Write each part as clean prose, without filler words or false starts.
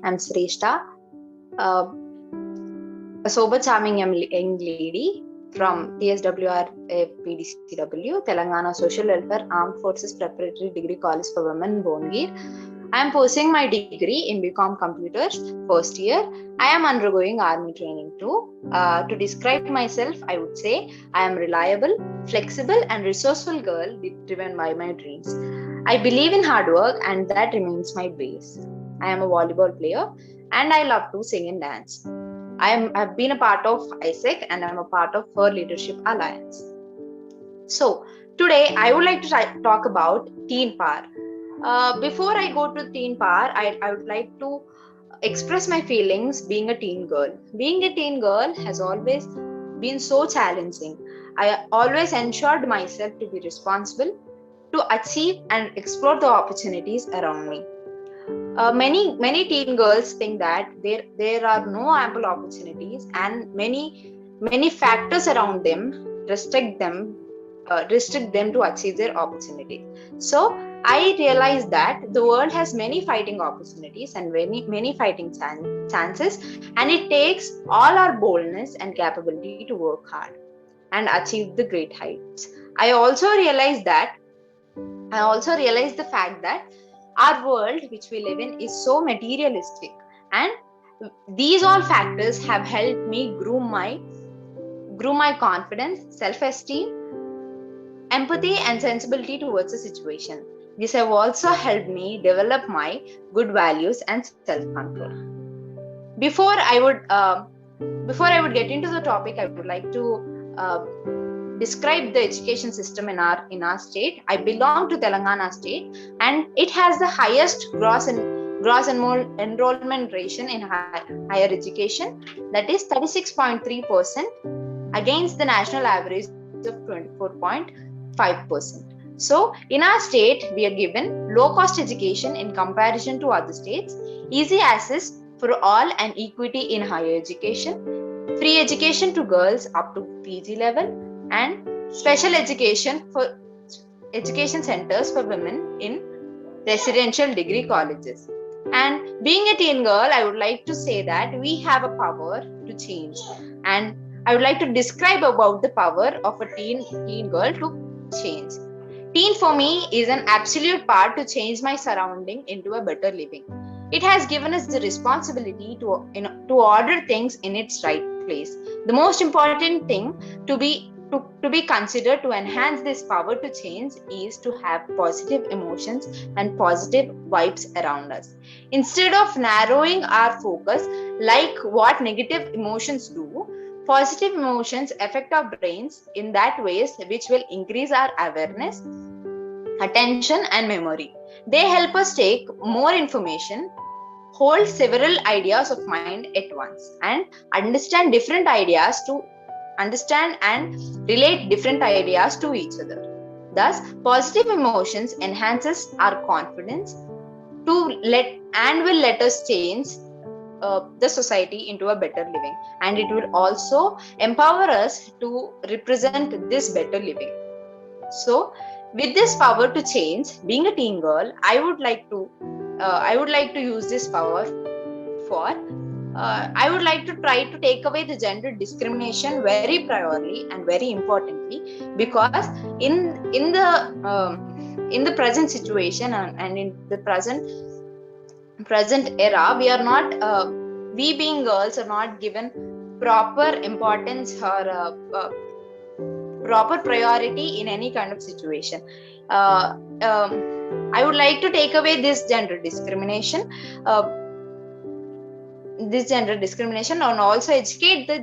I'm Sreshta, uh, a sober, charming young lady from TSWR PDCW, Telangana Social Welfare Armed Forces Preparatory Degree College for Women, Bongir. I am pursuing my degree in BCom Computers, first year. I am undergoing army training too. To describe myself, I would say I am reliable, flexible, and resourceful girl driven by my dreams. I believe in hard work, and that remains my base. I am a volleyball player, and I love to sing and dance. I've been a part of ISEC, and I'm a part of her Leadership Alliance. So today I would like to talk about teen power. Before I go to teen power, I would like to express my feelings being a teen girl. Being a teen girl has always been so challenging. I always ensured myself to be responsible, to achieve and explore the opportunities around me. Many teen girls think that there are no ample opportunities, and many factors around them restrict them to achieve their opportunity. So I realized that the world has many fighting opportunities and many fighting chances, and it takes all our boldness and capability to work hard and achieve the great heights. I also realized the fact that our world which we live in is so materialistic, and these all factors have helped me groom my confidence, self-esteem, empathy, and sensibility towards the situation. These have also helped me develop my good values and self-control. Before I would get into the topic, I would like to describe the education system in our state. I belong to Telangana state, and it has the highest gross enrollment ratio in higher education, that is 36.3% against the national average of 24.5%. So in our state, we are given low cost education in comparison to other states, easy access for all and equity in higher education, free education to girls up to PG level, and special education for education centers for women in residential degree colleges. And being a teen girl, I would like to say that we have a power to change, and I would like to describe about the power of a teen girl to change. Teen for me is an absolute power to change my surrounding into a better living. It has given us the responsibility to order things in its right place. The most important thing to be considered to enhance this power to change is to have positive emotions and positive vibes around us. Instead of narrowing our focus like what negative emotions do, positive emotions affect our brains in that ways which will increase our awareness, attention, and memory. They help us take more information, hold several ideas of mind at once, and understand different ideas to understand and relate different ideas to each other. Thus, positive emotions enhances our confidence will let us change the society into a better living, and it will also empower us to represent this better living. So with this power to change, being a teen girl, I would like to use this power for I would like to try to take away the gender discrimination very priorly and very importantly, because in the present situation and in the present era, we being girls are not given proper importance or proper priority in any kind of situation. I would like to take away this gender discrimination. And also educate the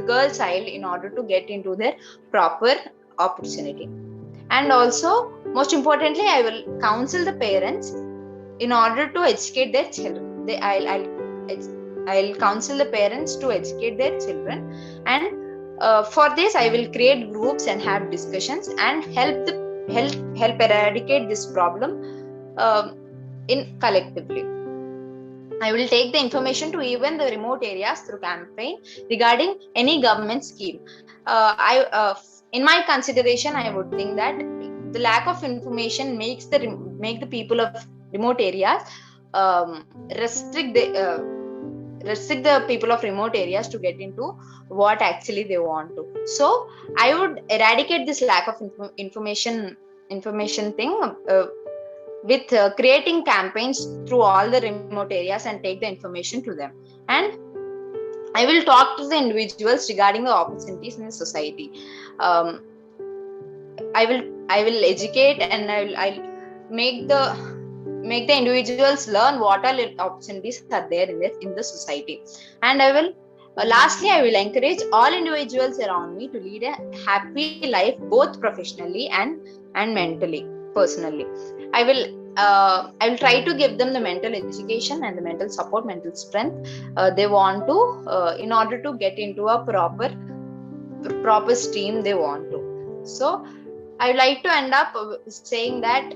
girl child in order to get into their proper opportunity. And also, most importantly, I will counsel the parents in order to educate their children. I'll counsel the parents to educate their children, and for this I will create groups and have discussions and help eradicate this problem in collectively. I will take the information to even the remote areas through campaign regarding any government scheme. In my consideration, I would think that the lack of information make the people of remote areas um, restrict the restrict the people of remote areas to get into what actually they want to. So I would eradicate this lack of information thing with creating campaigns through all the remote areas and take the information to them. And I will talk to the individuals regarding the opportunities in the society. um, I will educate, and I'll make the individuals learn what all opportunities are there in the society. And I will lastly, I will encourage all individuals around me to lead a happy life, both professionally and mentally, personally. I will try to give them the mental education and the mental support, mental strength they want to, in order to get into a proper stream they want to. So I would like to end up saying that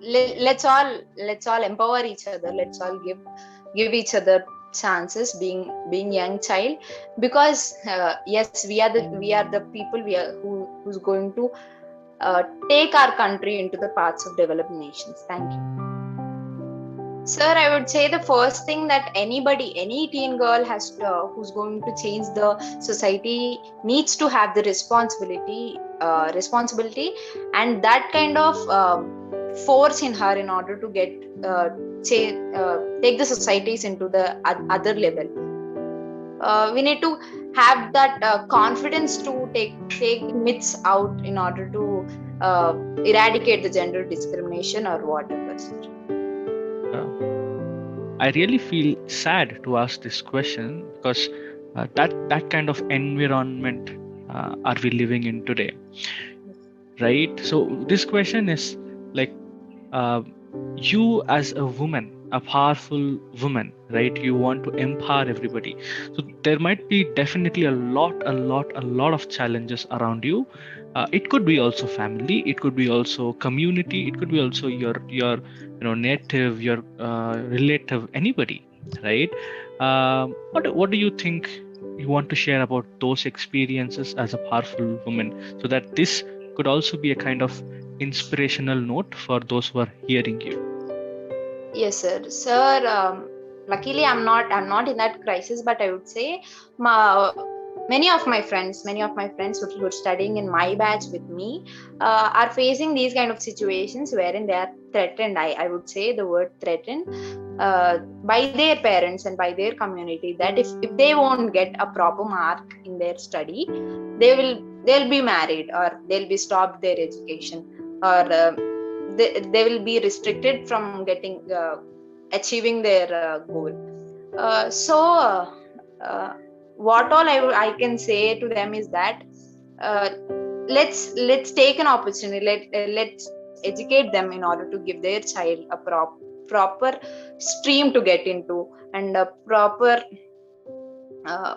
let's all empower each other. Let's all give each other chances, being young child, because yes, we are the people who's going to take our country into the paths of developed nations. Thank you. Sir, I would say the first thing that any teen girl who's going to change the society needs to have the responsibility, and that kind of force in her in order to take the societies into the other level. We need to have that confidence to take myths out in order to eradicate the gender discrimination or whatever. I really feel sad to ask this question because that kind of environment are we living in today, right? So this question is like, you as a woman, a powerful woman, right? You want to empower everybody. So there might be definitely a lot of challenges around you. It could be also family, it could be also community, it could be also your native, your relative, anybody, right? What do you think you want to share about those experiences as a powerful woman, so that this could also be a kind of inspirational note for those who are hearing you? Yes, sir. Luckily, I'm not in that crisis, but I would say my, many of my friends who are studying in my batch with me are facing these kind of situations wherein they are threatened. I would say the word threatened by their parents and by their community, that if they won't get a proper mark in their study, they'll be married, or they'll be stopped their education, or they will be restricted from getting achieving their goal. So what all I can say to them is that uh, let's take an opportunity. Let's educate them in order to give their child a proper stream to get into, and a uh,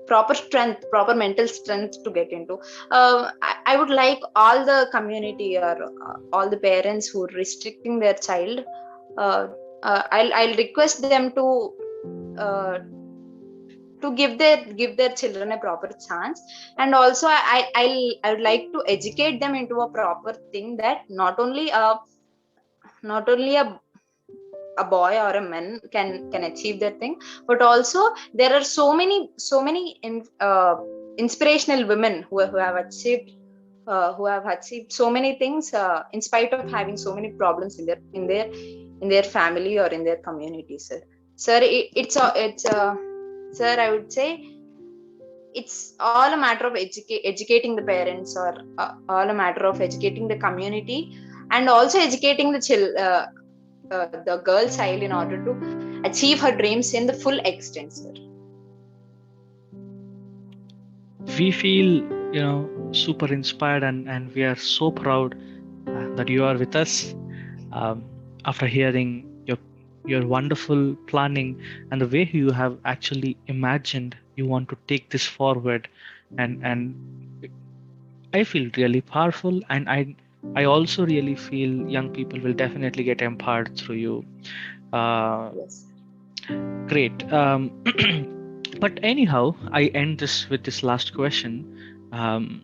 proper strength, proper mental strength to get into. I would like all the community, or all the parents who are restricting their child, uh, I'll request them uh, to give their children a proper chance. And also I would like to educate them into a proper thing, that not only a boy or a man can achieve that thing, but also there are so many inspirational women who have achieved so many things in spite of having so many problems in their family or in their community. Sir, I would say it's all a matter of educating the parents, or all a matter of educating the community, and also educating the girl child in order to achieve her dreams in the full extent, sir. We feel, super inspired, and we are so proud that you are with us. After hearing your wonderful planning and the way you have actually imagined you want to take this forward, and I feel really powerful, and I also really feel young people will definitely get empowered through you. Yes. Great. But anyhow, I end this with this last question. Um,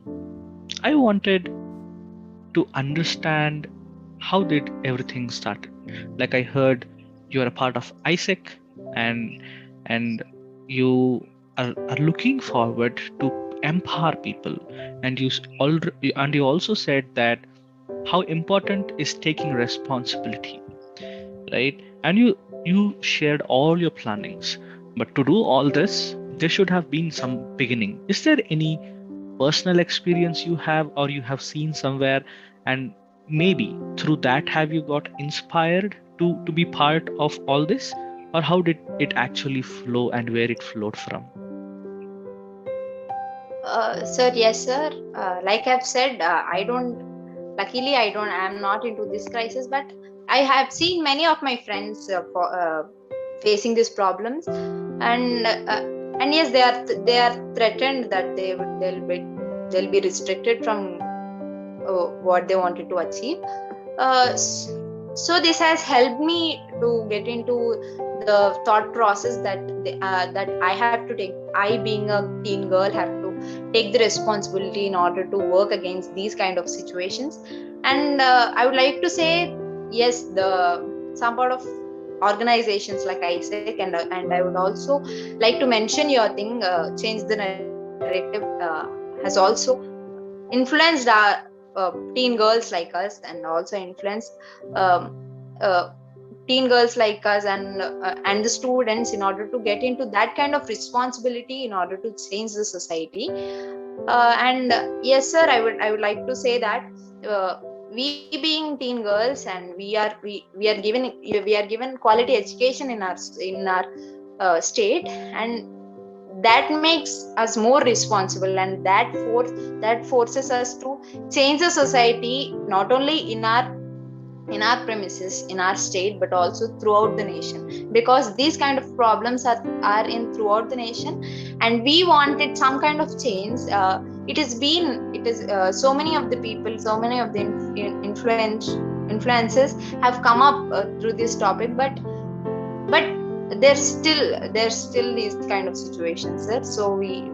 I wanted to understand, how did everything started? Like I heard you are a part of ISEC, and you are looking forward to empower people, and you also said that how important is taking responsibility, right? And you shared all your plannings, but to do all this there should have been some beginning. Is there any personal experience you have or you have seen somewhere, and maybe through that have you got inspired to be part of all this, or how did it actually flow and where it flowed from? Sir, yes, sir. Like I've said, luckily, I'm not into this crisis, but I have seen many of my friends facing these problems, and yes, they are threatened that they'll be restricted from what they wanted to achieve. So this has helped me to get into the thought process that I have to take. I, being a teen girl, have to take the responsibility in order to work against these kind of situations. And I would like to say, yes, the some part of organizations like ISEC, and I would also like to mention your thing, change the narrative, has also influenced our teen girls like us, and also influenced um, uh, teen girls like us, and the students, in order to get into that kind of responsibility in order to change the society. And yes, sir, I would like to say that uh, we being teen girls, and we are given quality education in our state, and that makes us more responsible, and that forces us to change the society, not only in our premises, in our state, but also throughout the nation, because these kind of problems are in throughout the nation, and we wanted some kind of change. It is so many of the people, so many of the influences have come up through this topic, but there's still these kind of situations there. So we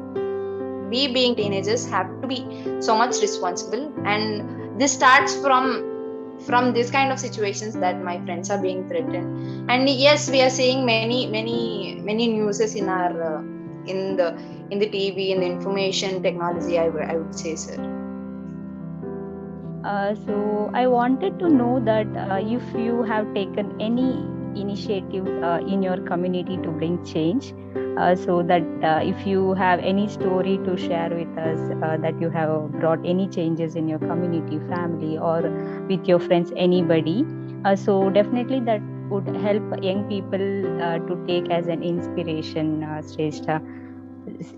being teenagers have to be so much responsible, and this starts from this kind of situations that my friends are being threatened. And yes, we are seeing many newses in the TV, in the information technology, I would say, sir. So I wanted to know that if you have taken any initiative in your community to bring change, so that if you have any story to share with us, that you have brought any changes in your community, family, or with your friends, anybody. So definitely that would help young people to take as an inspiration, Sreshta.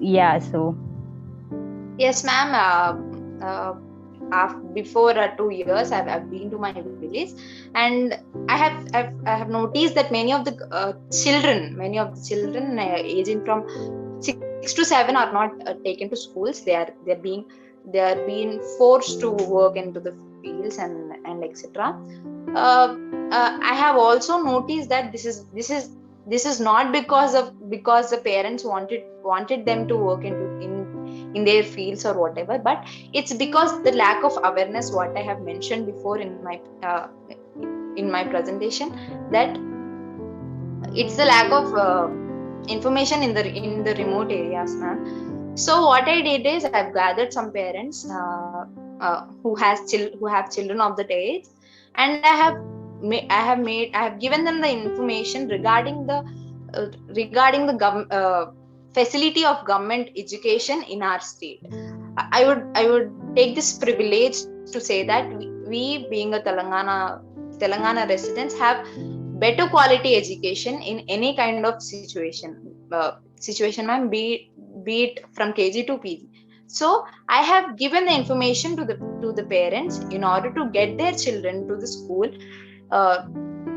Yeah, so Yes, ma'am. Before 2 years, I've been to my village, and I have noticed that many of the children aging from 6 to 7 are not taken to schools. They are being forced to work into the fields, and etc. Uh, I have also noticed that this is not because the parents wanted them to work in their fields or whatever, but it's because the lack of awareness, what I have mentioned before in my presentation, that it's the lack of information in the remote areas, ma'am. So what I did is, I've gathered some parents who have children of that age, and I have given them the information regarding the facility of government education in our state. I would take this privilege to say that we being a Telangana residents, have better quality education in any kind of situation, ma'am, be it from KG to PG. So I have given the information to the parents in order to get their children to the school uh,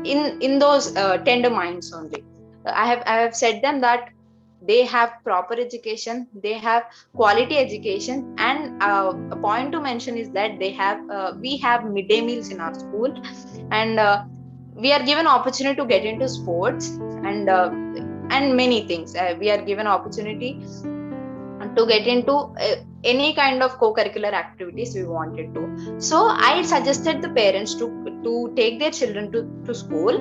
in those tender minds only. I have said them that they have proper education, they have quality education, and a point to mention is that we have midday meals in our school, and we are given opportunity to get into sports, and many things. We are given opportunity to get into any kind of co-curricular activities we wanted to. So I suggested the parents to take their children to school.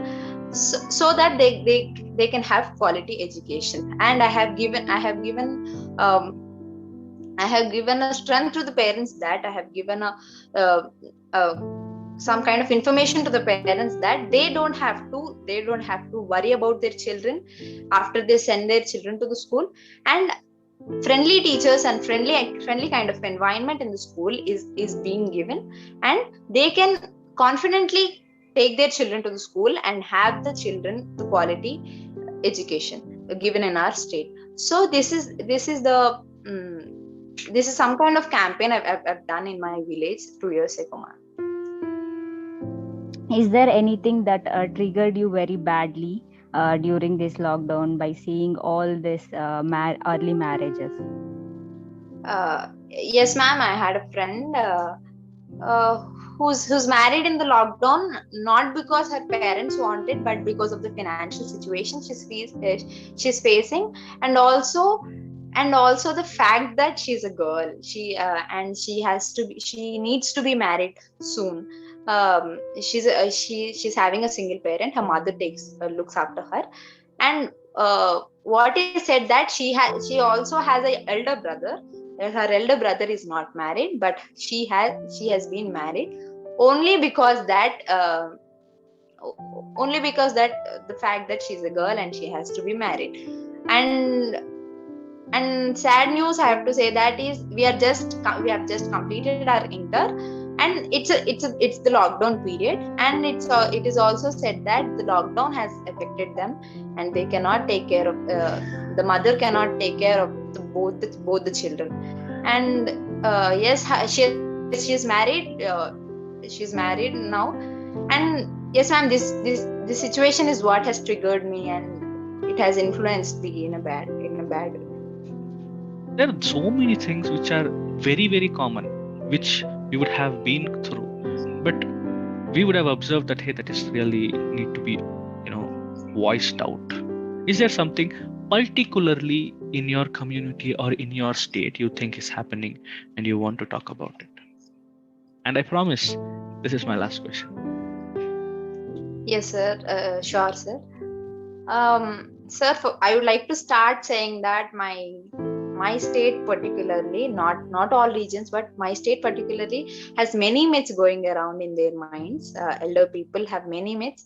so that they can have quality education. And I have given a strength to the parents, that I have given uh, uh, some kind of information to the parents, that they don't have to worry about their children after they send their children to the school. And friendly teachers and friendly kind of environment in the school is being given, and they can confidently take their children to the school and have the children the quality education given in our state. So this is some kind of campaign I've done in my village 2 years ago, ma'am. Is there anything that triggered you very badly during this lockdown by seeing all this early marriages? Yes, ma'am. I had a friend uh, who's married in the lockdown, not because her parents wanted, but because of the financial situation she's facing, and also the fact that she's a girl. She needs to be married soon. She's having a single parent. Her mother looks after her, and what is said that she also has a elder brother. Her elder brother is not married, but she has been married only because that the fact that she's a girl and she has to be married. And sad news, I have to say, that is we have just completed our inter, and it's the lockdown period, and it is also said that the lockdown has affected them, and they cannot take care of the mother cannot take care of both the children. And yes, she's married now. And yes, ma'am, this situation is what has triggered me, and it has influenced me in a bad way. There are so many things which are very, very common, which we would have been through, but we would have observed that, hey, that is really need to be, voiced out. Is there something particularly in your community or in your state you think is happening and you want to talk about it? And I promise this is my last question. Yes, sir. Sure, sir. Sir, I would like to start saying that my state particularly, not all regions, but my state particularly has many myths going around in their minds. Elder people have many myths,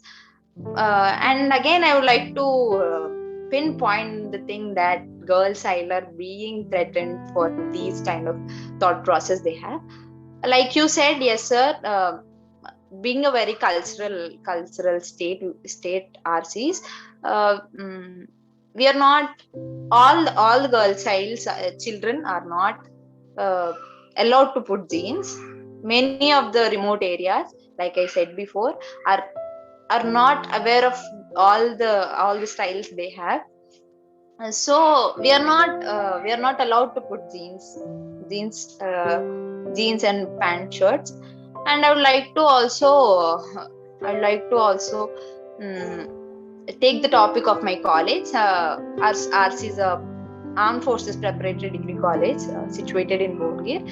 and again, I would like to pinpoint the thing that girl child are being threatened for these kind of thought process they have. Like you said, yes, sir. Being a very cultural state RCs, we are not all the girl children are not uh, allowed to put jeans. Many of the remote areas, like I said before, are not aware of all the styles they have. So we are not allowed to put jeans and pant shirts. And I would like to also take the topic of my college. Ours is a Armed Forces Preparatory Degree College, situated in Bongir.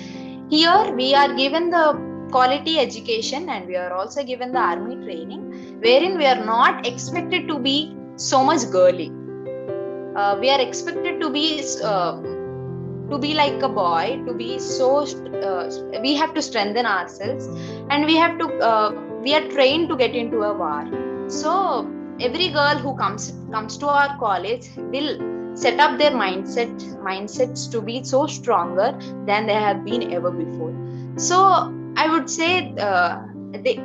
Here we are given the quality education, and we are also given the army training, wherein we are not expected to be so much girly. We are expected to be like a boy, to be we have to strengthen ourselves, and we are trained to get into a war. So every girl who comes to our college will set up their mindsets to be so stronger than they have been ever before. So I would say they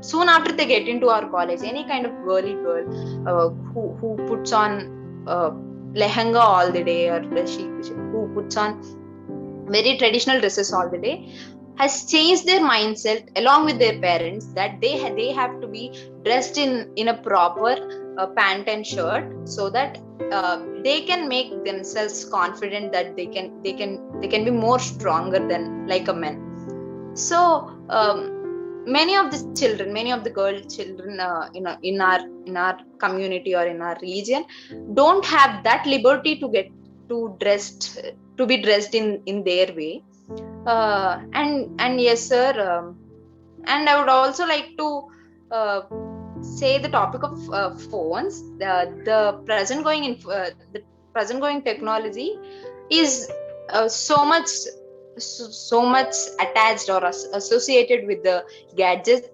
soon after they get into our college, any kind of girly girl who puts on lehenga all the day, or who puts on very traditional dresses all the day, has changed their mindset along with their parents, that they have to be dressed in a proper pant and shirt, so that they can make themselves confident that they can be more stronger than like a man. So many of the girl children in our community or in our region don't have that liberty to get to be dressed in their way. And yes, sir. And I would also like to say the topic of phones, the present going technology is so much attached or associated with the gadgets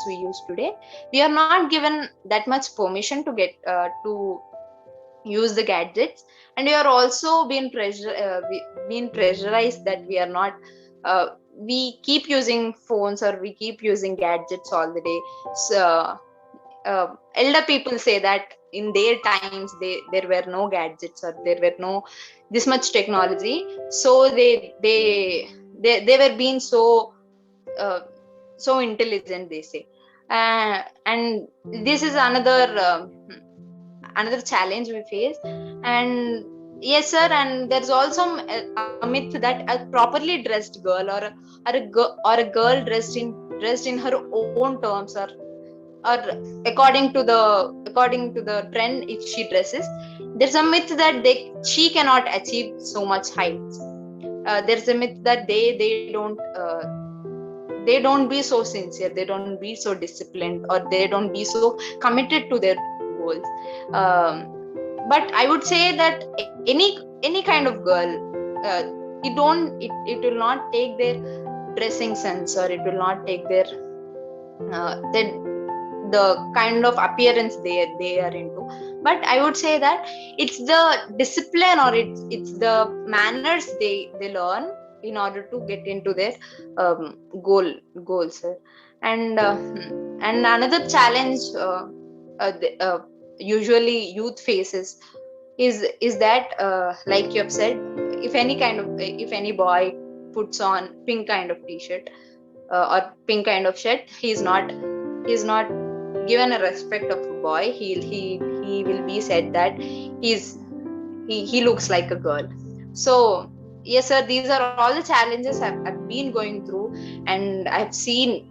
we use today. We are not given that much permission to get to use the gadgets, and we are also being pressurized that we are not we keep using phones or we keep using gadgets all the day. So elder people say that in their times there were no gadgets or there were no this much technology, so they were being uh, so intelligent, they say. And this is another challenge we face. And yes sir, and there's also a myth that a properly dressed girl or a girl dressed in her own terms, or according to the trend, if she dresses, there's a myth that she cannot achieve so much heights. There's a myth that they don't be so sincere, they don't be so disciplined, or they don't be so committed to their goals. But I would say that any kind of girl, uh, it will not take their dressing sense, or it will not take the kind of appearance they are into. But I would say that it's the discipline, or it's the manners they learn in order to get into their um, goals. And another challenge usually youth faces is that like you have said, if any boy puts on pink kind of t-shirt or pink kind of shirt, he's not given a respect of a boy. He will be said that he looks like a girl. So yes sir, these are all the challenges I've been going through, and I've seen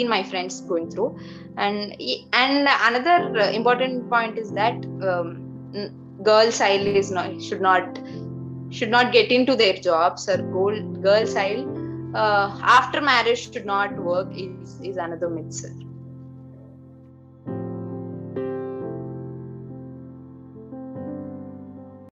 my friends going through. And another important point is that girl child should not get into their jobs, or girl child after marriage should not work is another myth, sir.